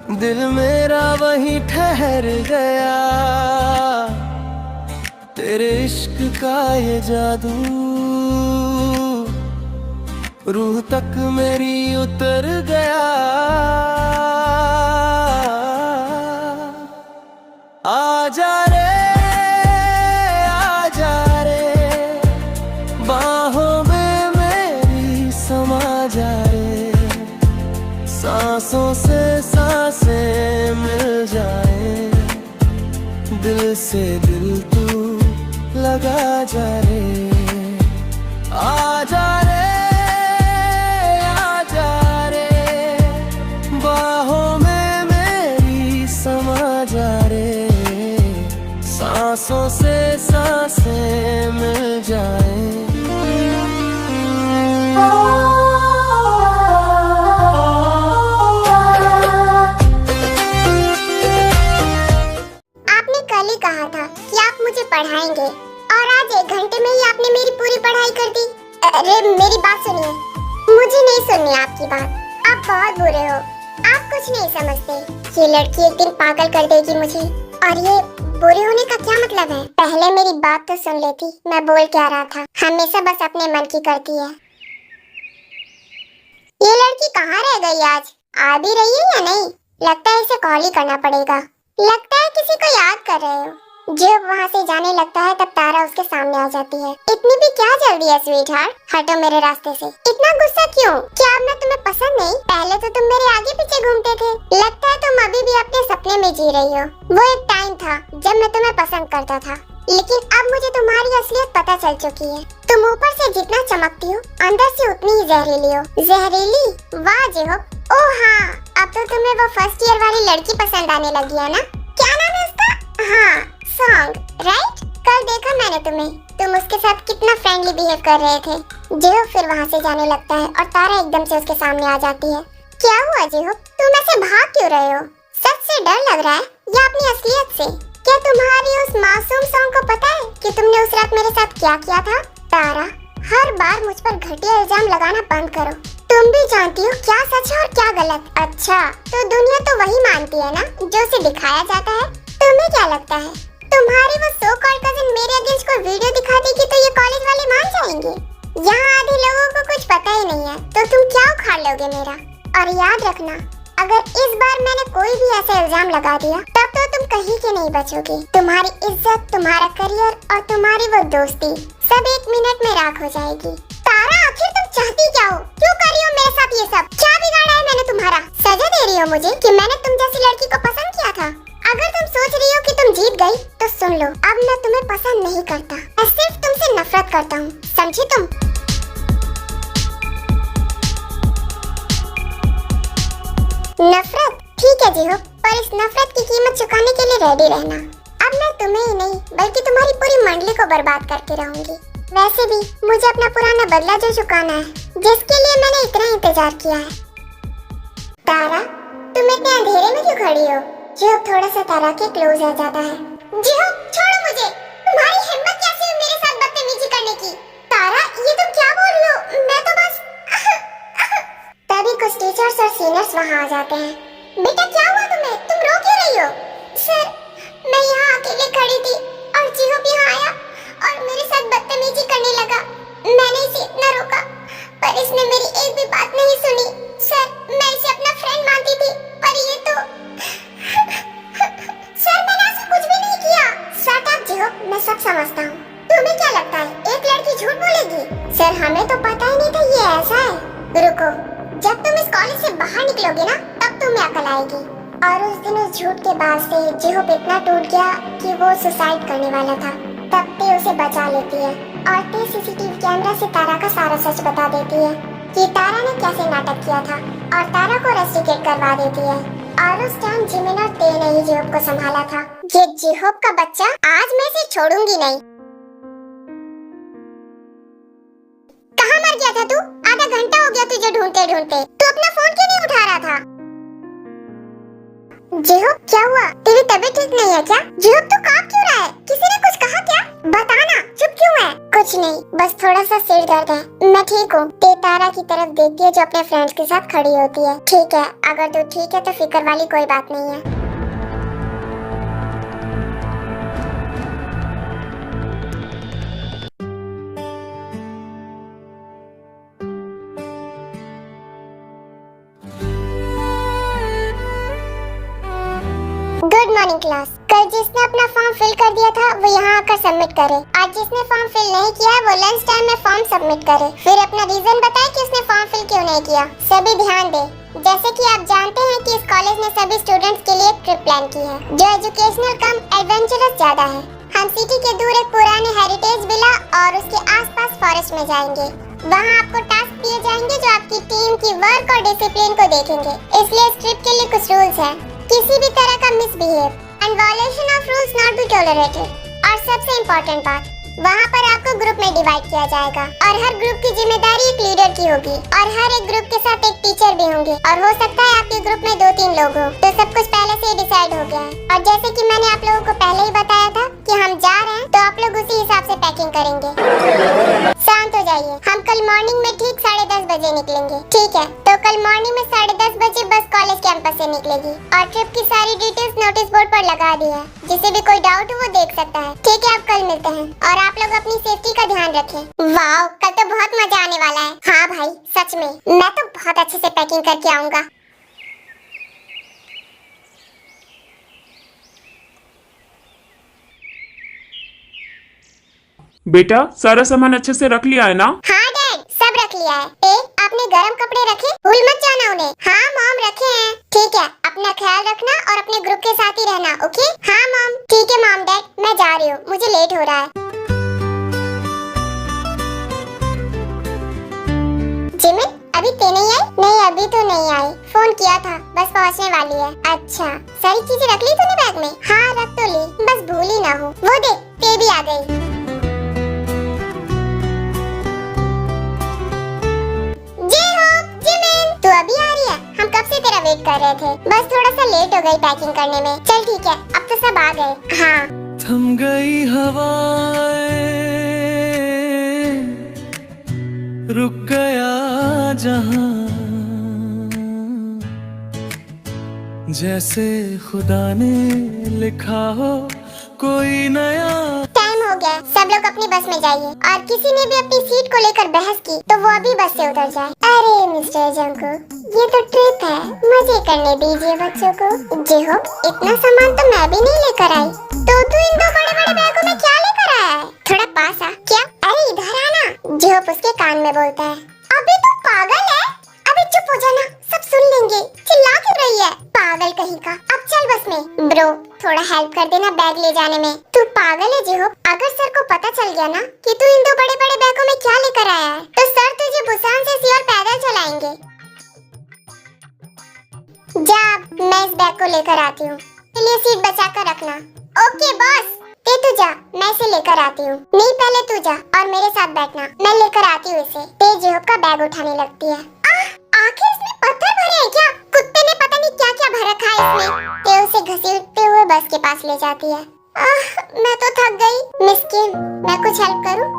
दिल मेरा वहीं ठहर गया, तेरे इश्क का ये जादू रूह तक मेरी उतर गया। आजा रे आजा रे, बाहों में मेरी समा जा रे, सांसों से सांसें मिल जाए, दिल से दिल तू लगा जा रे। आजा रे आजा रे, बाहों में मेरी समा जा रे, सांसों से सांसें मिल जाए। कहा था कि आप मुझे पढ़ाएंगे और आज 1 घंटे में ही आपने मेरी पूरी पढ़ाई कर दी। अरे मेरी बात सुनिए, मुझे नहीं सुननी आपकी बात। आप बहुत बुरे हो, आप कुछ नहीं समझते। ये लड़की एक दिन पागल कर देगी मुझे, और ये बुरे होने का क्या मतलब है? पहले मेरी बात तो सुन लेती, मैं बोल क्या रहा था। हमेशा बस अपने मन की करती है। ये लड़की कहाँ रह गई आज? आ भी रही है या नहीं? लगता है इसे कॉल ही करना पड़ेगा। लगता है किसी को याद कर रहे हो। जब वहाँ से जाने लगता है तब तारा उसके सामने आ जाती है। इतनी भी क्या जल्दी है स्वीट हार्ट, हटो मेरे रास्ते से। इतना गुस्सा क्यों? क्या अब मैं तुम्हें पसंद नहीं? पहले तो तुम मेरे आगे पीछे घूमते थे। लगता है तुम अभी भी अपने सपने में जी रही हो। वो एक टाइम था जब मैं तुम्हें पसंद करता था, लेकिन अब मुझे तुम्हारी असलियत पता चल चुकी है। तुम ऊपर से जितना चमकती हो, अंदर से उतनी ही जहरीली हो। जहरीली? वाह जेहोब। ओह हाँ, अब तो तुम्हें वो फर्स्ट ईयर वाली लड़की पसंद आने लगी है ना? क्या नाम है उसका? हाँ, सॉन्ग, राइट? कल देखा मैंने तुम्हें, तुम उसके साथ कितना फ्रेंडली बिहेव कर रहे थे। जेहोब फिर वहाँ से जाने लगता है और तारा एकदम से उसके सामने आ जाती है। क्या हुआ जेहोब, तुम ऐसे भाग क्यों रहे हो? सच से डर लग रहा है या अपनी असलियत से? क्या तुम्हारी उस मासूम सॉन्ग को पता है कि तुमने उस रात मेरे साथ क्या किया था? तारा, हर बार मुझ पर घटिया इल्जाम लगाना बंद करो। तुम भी जानती हो क्या सच है और क्या गलत। अच्छा, तो दुनिया तो वही मानती है ना जो उसे दिखाया जाता है। तुम्हें क्या लगता है तुम्हारी वो सो कॉल्ड कजिन मेरे अगेंस्ट कोई वीडियो दिखा देगी तो ये कॉलेज वाले मान जाएंगे? यहाँ आधे लोगों को कुछ पता ही नहीं है, तो तुम क्या उखाड़ लोगे मेरा? और याद रखना, अगर इस बार मैंने कोई भी ऐसा इल्जाम लगा दिया तब तो तुम कहीं के नहीं बचोगे। तुम्हारी इज्जत, तुम्हारा करियर और तुम्हारी वो दोस्ती सब 1 मिनट में राख हो जाएगी। तारा, आखिर तुम चाहती क्या हो? क्यों कर रही हो मेरे साथ ये सब? क्या बिगाड़ा है मैंने तुम्हारा? सजा दे रही हो मुझे कि मैंने तुम जैसी लड़की को पसंद किया था? अगर तुम सोच रही हो कि तुम जीत गई तो सुन लो, अब मैं तुम्हें पसंद नहीं करता, मैं सिर्फ तुमसे नफरत करता हूँ, समझी तुम? नफरत? ठीक है जी हो, पर इस नफरत की कीमत चुकाने के लिए रेडी रहना। अब मैं तुम्हें ही नहीं बल्कि तुम्हारी पूरी मंडली को बर्बाद करके रहूंगी। वैसे भी मुझे अपना पुराना बदला जो चुकाना है, जिसके लिए मैंने इतना इंतजार किया है। तारा, तुम इतने अंधेरे में क्यों खड़ी हो? जेहोब थोड़ा सा तारा के क्लोज आ जाता है। जेहोब, छोड़ो मुझे। तुम्हारी हिम्मत कैसे हुई मेरे साथ बदतमीजी करने की? तारा, ये तुम क्या बोल रही हो? मैं तो बस तभी कुछ टीचर्स और सीनियर्स वहाँ आ जाते हैं। बेटा क्या हुआ तुम्हें? तुम रो क्यों रही हो? सर, मैं यहाँ अकेले खड़ी थी और जेहोब यहाँ आया और मेरे साथ बदतमीजी करने लगा। मैंने इसे इतना रोका पर इसने मेरी एक भी बात नहीं सुनी। सर, मैं इसे अपना फ्रेंड मानती थी पर ये तो सर, मैंने ऐसा कुछ भी नहीं किया। शट अप जेहोब, मैं सब समझता हूँ। तुम्हें क्या लगता है एक लड़की झूठ बोलेगी? सर, हमें तो पता ही नहीं था ये ऐसा है। रुको, जब तुम इस कॉलेज से बाहर निकलोगे ना तब तुम्हें अकल आएगी। और उस दिन उस झूठ के बाद से जेहोब इतना टूट गया कि वो सुसाइड करने वाला था। तब ते उसे बचा लेती है और ते सीसीटीवी कैमरा से तारा का सारा सच बता देती है कि तारा ने कैसे नाटक किया था और तारा को रेस्टिकेट करवा देती है। और उस टाइम जिमिन और ते ने ही जेहोब को संभाला था। ये जेहोब का बच्चा, आज मैं इसे छोड़ूंगी नहीं। कहाँ मर गया था तू? आधा घंटा हो गया तुझे ढूंढते ढूंढते। तू अपना फोन क्यों नहीं उठा रहा था? जिहो, क्या हुआ? तेरी तबीयत ठीक नहीं है क्या? जिहो, तू कांप क्यों रहा है? किसी ने कुछ कहा क्या? बताना, चुप क्यों है? कुछ नहीं, बस थोड़ा सा सिर दर्द है। मैं ठीक हूँ। ते तारा की तरफ देखती है जो अपने फ्रेंड्स के साथ खड़ी होती है। ठीक है, अगर तू ठीक है तो फिक्र वाली कोई बात नहीं है। Good morning class. कल जिसने अपना फॉर्म फिल कर दिया था वो यहाँ आकर सबमिट करे। आज जिसने फॉर्म फिल नहीं किया है वो लंच टाइम में फॉर्म सबमिट करे। फिर अपना रीजन बताए कि उसने फॉर्म फिल क्यों नहीं किया। सभी ध्यान दे। जैसे कि आप जानते हैं कि इस कॉलेज ने सभी स्टूडेंट्स के लिए एक ट्रिप प्लान की है जो एजुकेशनल कम एडवेंचरस ज्यादा है। हम सिटी के दूर एक पुराने हेरिटेज विला और उसके आसपास फॉरेस्ट में जाएंगे। वहाँ आपको टास्क दिए जाएंगे जो आपकी टीम की वर्क और डिसिप्लिन को देखेंगे। इसलिए इस ट्रिप के लिए कुछ रूल्स हैं। किसी भी तरह का misbehave and violation of rules not be tolerated. और सबसे इम्पोर्टेंट बात, वहाँ पर आपको ग्रुप में डिवाइड किया जाएगा और हर ग्रुप की जिम्मेदारी एक लीडर की होगी और हर एक ग्रुप के साथ एक टीचर भी होंगे और हो सकता है आपके ग्रुप में 2-3 लोग हो। तो सब कुछ पहले से ही डिसाइड हो गया है और जैसे कि मैंने आप लोगों को पहले ही बताया था कि हम जा रहे हैं तो आप लोग उसी हिसाब से पैकिंग करेंगे। शांत हो जाइए। हम कल मॉर्निंग में ठीक 10:30 बजे निकलेंगे। ठीक है, तो कल मॉर्निंग में 10:30 बजे बस कॉलेज कैंपस से निकलेगी और ट्रिप की सारी डिटेल्स नोटिस बोर्ड पर लगा दी है। जिसे भी कोई डाउट हो वो देख सकता है। ठीक है, आप कल मिलते हैं और आप लोग अपनी सेफ्टी का ध्यान रखें। वाओ, कल तो बहुत मजा आने वाला है। हाँ भाई, सच में मैं तो बहुत अच्छे से पैकिंग करके आऊंगा। बेटा, सारा सामान अच्छे से रख लिया है ना? हाँ डैड, सब रख लिया है। आपने गर्म कपड़े रखे? भूल मत जाना उन्हें। हाँ मॉम, रखे हैं। ठीक है, अपना ख्याल रखना और अपने ग्रुप के साथ ही रहना। ओके? हाँ मॉम। ठीक है मॉम डैड, मैं जा रही हूँ, मुझे लेट हो रहा है। जिमिन, अभी ते नहीं आई? नहीं, अभी तो नहीं आई। फोन किया था, बस पहुँचने वाली है। अच्छा, सारी चीजें रख ली तूने बैग में? हाँ रख तो ली, बस भूल ही ना हो। वो देख, ते भी आ गई। तू अभी आ रही है? हम कब से तेरा वेट कर रहे थे, बस थोड़ा सा लेट हो गई पैकिंग करने में। चल ठीक है, अब तो सब आ गए। हाँ। थम गई हवाएं, रुक गया जहां, जैसे खुदा ने लिखा हो कोई नया। टाइम हो गया, सब लोग अपनी बस में जाइए और किसी ने भी अपनी सीट को लेकर बहस की तो वो अभी बस से उतर जाए। अरे मिस्टर जंकुक, ये तो ट्रिप है, मजे करने दीजिए बच्चों को। जिहो, इतना सामान तो मैं भी नहीं लेकर आई। तो तू इन 2 बड़े-बड़े बैगों में क्या लेकर आया है? थोड़ा पास आ। क्या? अरे इधर आना। जिहो उसके कान में बोलता है। अबे तू पागल है? अबे चुप हो जाना, सब सुन लेंगे। चिल्ला क्यों रही है, पागल कहीं का। अब चल बस में। ब्रो, थोड़ा हेल्प कर देना बैग ले जाने में। तू पागल है जिहो? अगर सर को पता चल गया ना कि तू इन 2 बड़े-बड़े बैगों में क्या लेकर आया है तो सर तुझे बुसान से सियोल पैदल चलाएंगे। जा, मैं इस बैग को लेकर आती हूँ। चलिए सीट बचा कर रखना। Okay boss. ते तू जा, मैं इसे लेकर आती हूँ। नहीं, पहले तू जा और मेरे साथ बैठना, मैं लेकर आती हूँ इसे। ते जिहो का बैग उठाने लगती है। आखिर इसमें पत्थर भरे हैं क्या? कुत्ते ने पता नहीं क्या क्या भर रखा है इसमें। ते उसे घसीटते हुए बस के पास ले जाती है। मैं तो थक गई। मिस्किन, मैं कुछ हेल्प करूँ?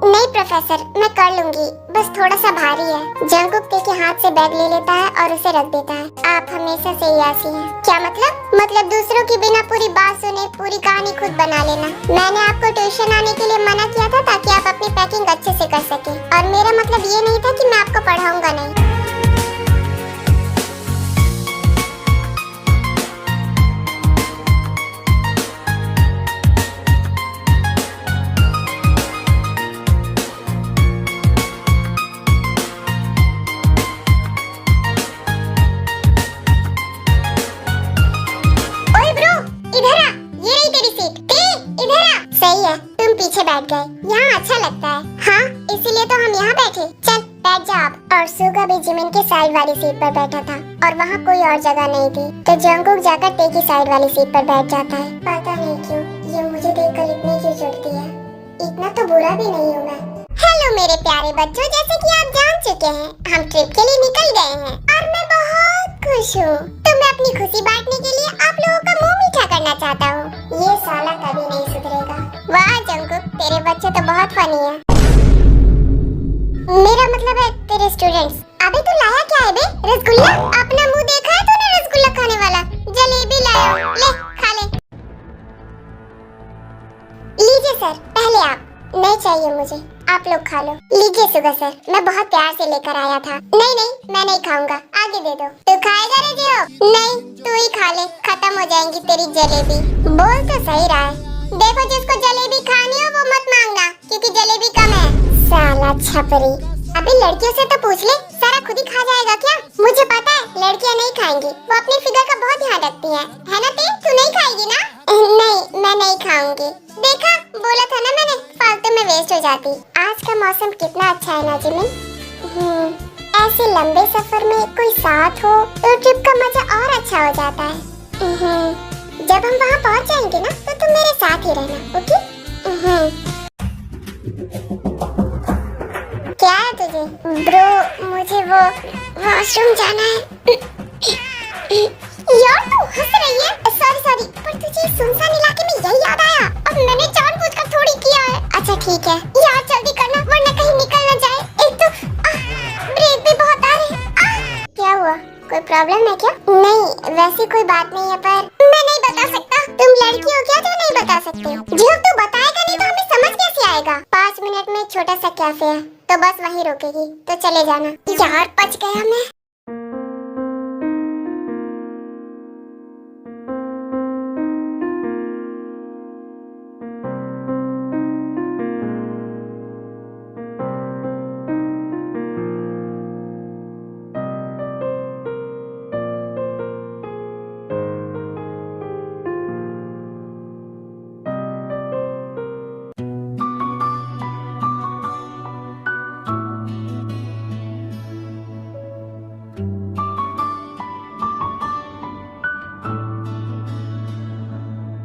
नहीं प्रोफेसर, मैं कर लूंगी, बस थोड़ा सा भारी है। जंकुक ते के हाथ से बैग ले लेता है और उसे रख देता है। आप हमेशा से ही ऐसी हैं। क्या मतलब? मतलब दूसरों की बिना पूरी बात सुने पूरी कहानी खुद बना लेना। मैंने आपको ट्यूशन आने के लिए मना किया था ताकि आप अपनी पैकिंग अच्छे से कर सके और मेरा मतलब ये नहीं था कि मैं आपको पढ़ाऊंगा नहीं। पीछे बैठ गए। यहाँ अच्छा लगता है। हाँ, इसीलिए तो हम यहाँ बैठे। चल बैठ जा आप। और सुगा भी जिमिन के साइड वाली सीट पर बैठा था और वहाँ कोई और जगह नहीं थी तो जंकुक जाकर ते की साइड वाली सीट पर बैठ जाता है। पता नहीं क्यों ये मुझे देखकर इतनी क्यों चिढ़ती है। इतना तो बुरा भी नहीं हूँ मैं। हेलो मेरे मेरे प्यारे बच्चों, जैसे कि आप जान चुके हैं, हम ट्रिप के लिए निकल गए हैं और मैं बहुत खुश हूँ। तो मैं अपनी खुशी बांटने के लिए आप लोगों का मुंह मीठा करना चाहता हूँ। ये साला कभी नहीं सुधरेगा। वाह जंकुक, तेरे बच्चे तो बहुत फनी है। मेरा मतलब है तेरे स्टूडेंट्स। अबे तू लाया क्या है बे? रसगुल्ला? अपना मुंह देखा है तूने रसगुल्ला खाने वाला? जलेबी लाया, ले खा ले। लीजिए सर, पहले आप। नहीं चाहिए मुझे, आप लोग खा लो। लीजिए सुगा सर, मैं बहुत प्यार से लेकर आया था। नहीं नहीं, मैं नहीं खाऊंगा, आगे दे दो। तू खाएगा रे जियो? नहीं, तू ही खा ले, खत्म हो जाएंगी तेरी जलेबी। बोल तो सही रहा है। देखो, जिसको जलेबी खानी हो वो मत मांगना, क्योंकि जलेबी कम है। साला छपरी। अबे लड़कियों से तो पूछ ले, सारा खुद ही खा जाएगा क्या? मुझे पता है लड़कियां नहीं खाएंगी, वो अपने फिगर का बहुत ध्यान रखती हैं, है ना? तू नहीं खाएगी ना? नहीं, मैं नहीं खाऊंगी। देखा, बोला था ना मैंने, फालतू में वेस्ट हो जाती। आज का मौसम कितना अच्छा है ना जिमिन। ऐसे लंबे सफर में कोई साथ हो तो ट्रिप का मजा और अच्छा हो जाता है। जब हम वहाँ पहुँच जाएंगे ना तो तुम मेरे साथ ही रहना, ओके? क्या है तुझे? ब्रो, मुझे वो वॉशरूम जाना है। यार तू हंस रही है? सॉरी, पर तुझे सुनसान इलाके में यही याद आया? अब मैंने जानबूझकर थोड़ी किया है। अच्छा ठीक है, यार जल्दी करना वरना कहीं निकल न जाए। एक तो ब्रेक भी बहुत आ रहे हैं। क्या हुआ? कोई प्रॉब्लम है क्या? नहीं, वैसी कोई बात नहीं है, पर मैं नहीं बता सकता। तुम लड़की हो क्या जो नहीं बता सकते हो? जो तू बताएगा नहीं तो हमें समझ कैसे आएगा? 5 मिनट में छोटा सा कैफे है, तो बस वहीं रोकेगी, तो चले जाना। यार बच गया मैं।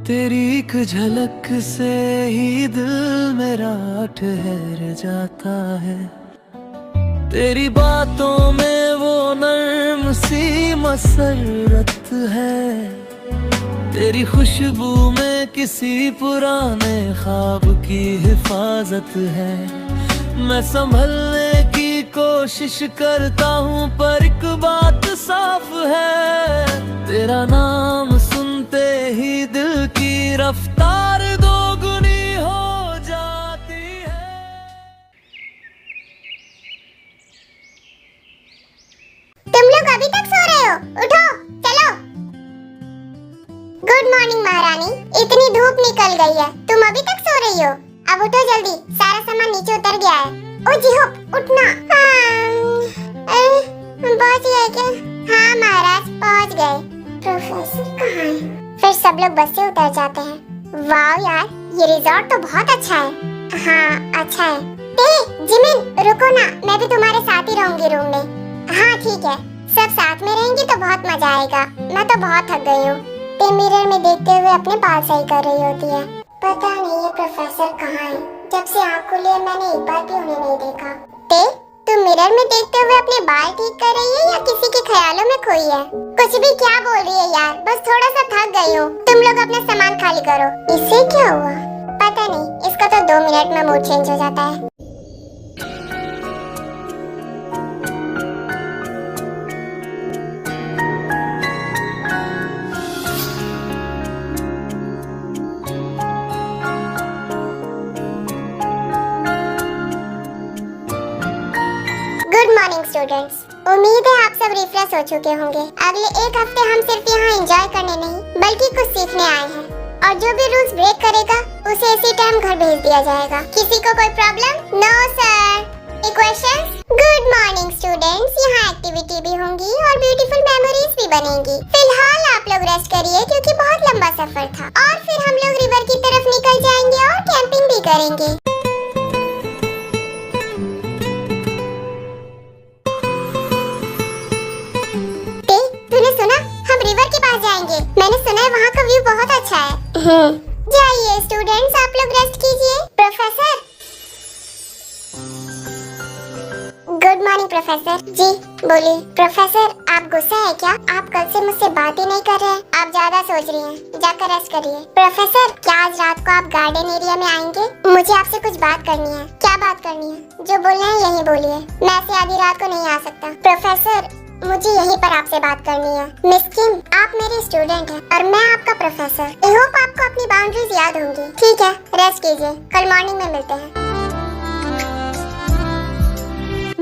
तेरी एक झलक से ही दिल मेरा ठहर जाता है। तेरी बातों में वो नर्म सी मसरत है। तेरी खुशबू में किसी पुराने ख्वाब की हिफाजत है। मैं संभलने की कोशिश करता हूँ पर एक बात साफ है, तेरा नाम सुनते ही दिल की रफ्तार दोगुनी हो जाती है। तुम लोग अभी तक सो रहे हो? उठो, चलो। गुड मॉर्निंग महारानी, इतनी धूप निकल गई है, तुम अभी तक सो रही हो? अब उठो जल्दी, सारा सामान नीचे उतर गया है। ओ जी हो, उठना। पहुंच गए क्या? हाँ महाराज, पहुंच गए। प्रोफेसर कहाँ है? फिर सब लोग बस से उतर जाते हैं। वाह यार, ये रिजॉर्ट तो बहुत अच्छा है। हाँ अच्छा है। जिमिन रुको ना, मैं भी तुम्हारे साथ ही रहूंगी रूम में। हाँ ठीक है, सब साथ में रहेंगी तो बहुत मजा आएगा। मैं तो बहुत थक गई हूँ। ते मिरर में देखते हुए अपने बाल सही कर रही होती है। पता नहीं ये प्रोफेसर कहाँ है, जब से आँख खुली है मैंने एक बार भी उन्हें नहीं देखा। तुम मिरर में देखते हुए अपने बाल ठीक कर रही है या किसी के ख्यालों में खोई है? कुछ भी क्या बोल रही है यार, बस थोड़ा सा थक गई हूँ। तुम लोग अपना सामान खाली करो। इससे क्या हुआ पता नहीं, इसका तो 2 मिनट में मूड चेंज हो जाता है। स्टूडेंट्स, उम्मीद है आप सब रिफ्रेश हो चुके होंगे। अगले 1 हफ्ते हम सिर्फ यहाँ एंजॉय करने नहीं बल्कि कुछ सीखने आए हैं, और जो भी रूल्स ब्रेक करेगा उसे इसी टाइम घर भेज दिया जाएगा। किसी को कोई problem? No sir. Questions? Good morning students, यहाँ एक्टिविटी भी होंगी और ब्यूटीफुल मेमोरीज भी बनेंगी। फिलहाल आप लोग रेस्ट करिए क्योंकि बहुत लंबा सफर था, और फिर हम लोग रिवर की तरफ निकल जाएंगे और कैंपिंग भी करेंगे। जाएंगे, मैंने सुना है वहाँ का व्यू बहुत अच्छा है। जाइए स्टूडेंट्स, आप लोग रेस्ट कीजिए। Professor morning professor. जी बोलिए। प्रोफेसर आप गुस्सा है क्या? आप कल से मुझसे बात ही नहीं कर रहे हैं। आप ज्यादा सोच रही हैं, जाकर रेस्ट करिए। प्रोफेसर क्या आज रात को आप गार्डन एरिया में आएंगे? मुझे आपसे कुछ बात करनी है। क्या बात करनी है? जो बोलना है यही बोलिए, मैं ऐसे आधी रात को नहीं आ सकता। प्रोफेसर मुझे यहीं पर आपसे बात करनी है। मिस किम आप मेरी स्टूडेंट हैं और मैं आपका प्रोफेसर। आई होप आपको अपनी बाउंड्रीज याद होंगी। ठीक है, रेस्ट कीजिए, कल मॉर्निंग में मिलते हैं।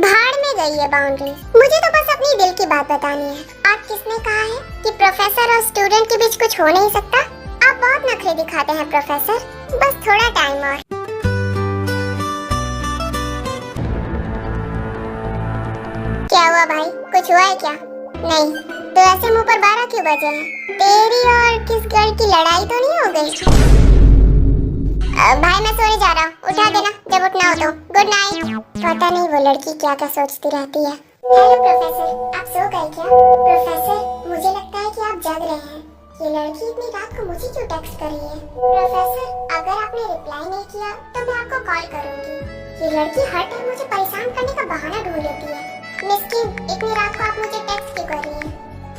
भाड़ में गई है बाउंड्रीज, मुझे तो बस अपनी दिल की बात बतानी है। आप किसने कहा है कि प्रोफेसर और स्टूडेंट के बीच कुछ हो नहीं सकता? आप बहुत नखरे दिखाते हैं प्रोफेसर, बस थोड़ा टाइम और। क्या हुआ भाई, कुछ हुआ है क्या? नहीं तो ऐसे मुंह पर 12 क्यों बजे हैं? तेरी और किस गर्ल की लड़ाई तो नहीं हो गई? भाई मैं सोने जा रहा हूँ, उठा देना जब उठना हो तो। Good night. पता नहीं वो लड़की क्या क्या सोचती रहती है। हेलो प्रोफेसर, आप सो गए क्या? प्रोफेसर मुझे लगता है कि आप जग रहे हैं। ये लड़की इतनी रात को मुझे क्यों टेक्स्ट कर रही है? प्रोफेसर अगर आपने रिप्लाई नहीं किया तो मैं आपको कॉल करूंगी। ये लड़की हर टाइम मुझे परेशान करने का बहाना ढूंढ लेती है। मिस किम इतनी रात को आप मुझे टेक्स्ट क्यों कर रही हैं?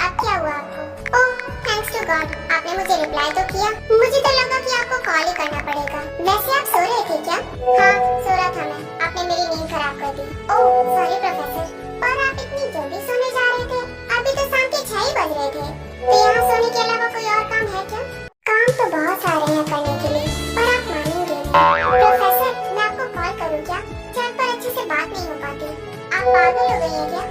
अब क्या हुआ आपको? ओह थैंक्स टू गॉड, आपने मुझे रिप्लाई तो किया। मुझे तो लगा कि आपको कॉल ही करना पड़ेगा। वैसे आप सो रहे थे क्या? हाँ सो रहा था मैं, आपने मेरी नींद खराब कर दी। ओह सॉरी प्रोफेसर, पर आप इतनी जल्दी सोने जा रहे थे? अभी तो शाम के 6 ही बज रहे थे। तो यहाँ सोने के अलावा कोई और काम है क्या? काम तो बहुत सारे हैं करने के लिए, पर आप मानेंगे नहीं। प्रोफेसर मैं आपको कॉल करूँ क्या? चैट पर अच्छे से बात नहीं हो पाती। आप पागल हो गई हैं क्या?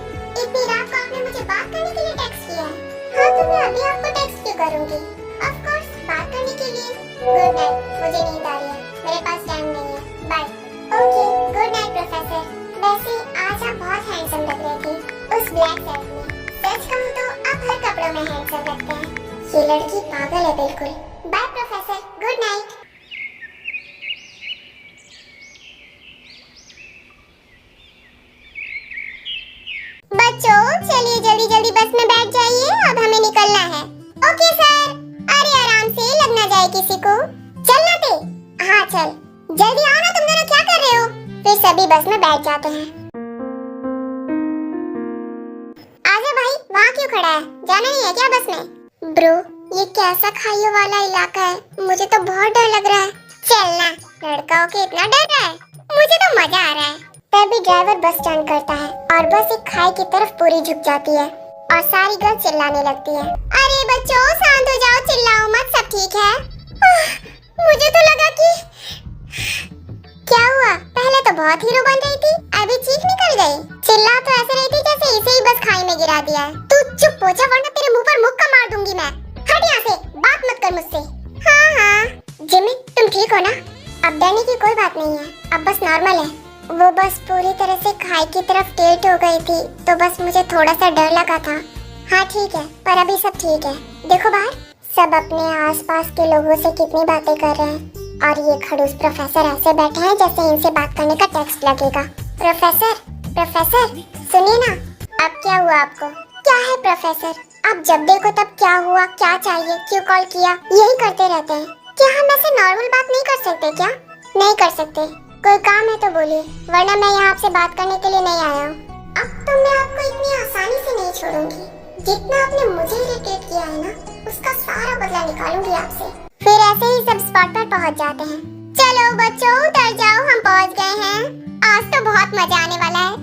इतनी रात को आपने मुझे बात करने के लिए टेक्स्ट किया है। हाँ तो मैं अभी आपको टेक्स्ट क्यों करूँगी? ऑफ कोर्स बात करने के लिए। गुड नाइट, मुझे नींद आ रही है, मेरे पास टाइम नहीं है। Bye. Okay good night professor. वैसे आज आप बहुत हैंडसम लग रहे थे उस ब्लैक शर्ट में। सच कहूँ तो आप हर कपड़ों में हैंडसम लगते हैं। ये लड़की पागल है बिल्कुल। By professor, good night. बच्चों चलिए जल्दी जल्दी बस में बैठ जाइए, अब हमें निकलना है। Okay sir. अरे आराम से, लग ना जाए किसी को। चलना दे। हाँ चल जल्दी आओ ना, तुम दोनों क्या कर रहे हो? फिर सभी बस में बैठ जाते हैं। आजा भाई, वहाँ क्यों खड़ा है? जाना नहीं है क्या बस में? ब्रो ये कैसा खाइयों वाला इलाका है, मुझे तो बहुत डर लग रहा है। चलना, लड़का होके इतना डर रहा है? मुझे तो मजा आ रहा है। तभी ड्राइवर बस स्टैंड करता है और बस एक खाई की तरफ पूरी झुक जाती है और सारी गर्ल चिल्लाने लगती है। अरे बच्चों शांत हो जाओ, चिल्लाओ मत, सब ठीक है। मुझे तो लगा कि क्या हुआ, पहले तो बहुत हीरो बन रही थी, अभी चीख निकल गई। चिल्ला तो ऐसे रही थी जैसे इसे ही बस खाई में गिरा दिया है। तू चुप हो जा वरना तेरे मुंह पर मुक्का मार दूंगी मैं। हट यहाँ से, बात मत कर मुझसे। हाँ जिमी तुम ठीक हो ना? अब डरने की कोई बात नहीं है, अब बस नॉर्मल है। वो बस पूरी तरह से खाई की तरफ टिल्ट हो गई थी तो बस मुझे थोड़ा सा डर लगा था। हाँ ठीक है, पर अभी सब ठीक है। देखो बाहर सब अपने आसपास के लोगों से कितनी बातें कर रहे हैं और ये खड़ूस प्रोफेसर ऐसे बैठे हैं जैसे इनसे बात करने का टेक्स्ट लगेगा। प्रोफेसर प्रोफेसर सुनिए ना। अब क्या हुआ आपको? क्या है प्रोफेसर, आप जब देखो तब क्या हुआ, क्या चाहिए, क्यों कॉल किया, यही करते रहते हैं। क्या हम ऐसे नॉर्मल बात नहीं कर सकते क्या? नहीं कर सकते। कोई काम है तो बोलिए, वरना मैं यहाँ आपसे बात करने के लिए नहीं आया हूँ। अब तो मैं आपको इतनी आसानी से नहीं छोड़ूंगी। जितना आपने मुझे इरिटेट किया है ना, उसका सारा बदला निकालूंगी आपसे। फिर ऐसे ही सब स्पॉट पर पहुँच जाते हैं। चलो बच्चों उतर जाओ, हम पहुँच गए हैं। आज तो बहुत मजा आने वाला है।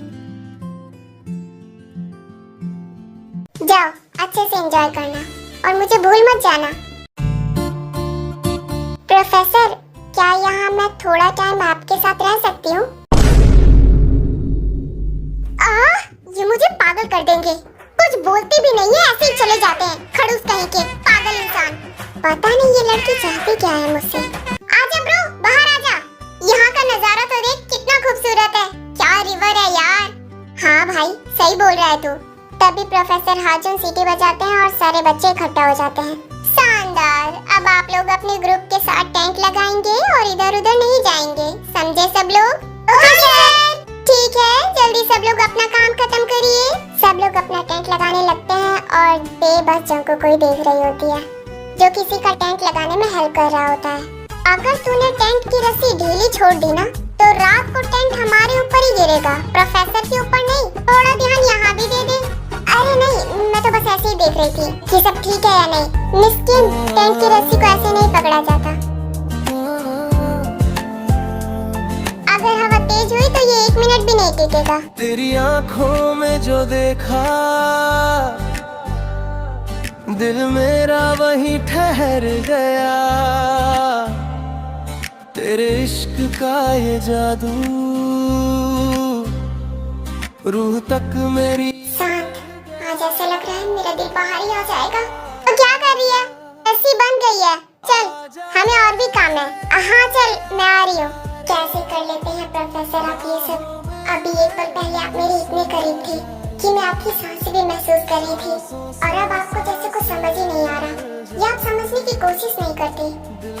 जाओ अच्छे से एंजॉय करना और मुझे भूल मत जाना। प्रोफेसर क्या यहाँ मैं थोड़ा टाइम आपके साथ रह सकती हूँ? ये मुझे पागल कर देंगे, कुछ बोलते भी नहीं है, ऐसे ही चले जाते हैं। खड़ूस कहीं के पागल इंसान। पता नहीं ये लड़की चाहती क्या है मुझसे। आजा ब्रो, बाहर आजा, यहाँ का नजारा तो देख कितना खूबसूरत है। क्या रिवर है यार। हाँ भाई सही बोल रहा है तू। तभी प्रोफेसर हाजन सीटी बजाते हैं और सारे बच्चे इकट्ठा हो जाते हैं। शानदार, अब आप लोग अपने ग्रुप के साथ टेंट लगाएंगे और इधर उधर नहीं जाएंगे, समझे सब लोग? Okay sir. ठीक है, जल्दी सब लोग अपना काम खत्म करिए। सब लोग अपना टेंट लगाने लगते हैं और बेबस जंको कोई देख रही होती है जो किसी का टेंट लगाने में हेल्प कर रहा होता है। अगर तूने टेंट की रस्सी ढीली छोड़ दी ना तो तो रात को टेंट हमारे ऊपर ही गिरेगा, प्रोफेसर के ऊपर नहीं। थोड़ा ध्यान यहाँ भी दे दे। अरे नहीं, मैं तो बस ऐसे ही देख रही थी कि सब ठीक है या नहीं। मिस्किन, टेंट की रस्सी को ऐसे नहीं पकड़ा जाता। अगर हवा तेज हुई तो ये 1 मिनट भी नहीं टिकेगा। तेरी आंखों में जो देखा, दिल मेरा वहीं ठहर गया। तेरे इश्क का ये जादू रूह तक मेरी। शांत, आज ऐसा लग रहा है मेरा दिल बाहर ही आ जाएगा। तो क्या कर रही है? रस्सी बंद गई है। चल, हमें और भी काम है। हाँ चल, मैं आ रही हूँ। कैसे कर लेते हैं प्रोफेसर आप ये सब? अभी एक पल पहले आप मेरे इतने करीब थे कि मैं आपकी सांस भी महसूस कर रही थी, और अब आपको जैसे कुछ समझ ही नहीं आ रहा या आप समझने की कोशिश नहीं करते।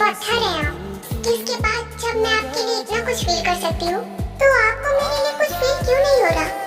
पत्थर है आप। इसके बाद जब मैं आपके लिए इतना कुछ फील कर सकती हूँ, तो आपको मेरे लिए कुछ फील क्यों नहीं हो रहा?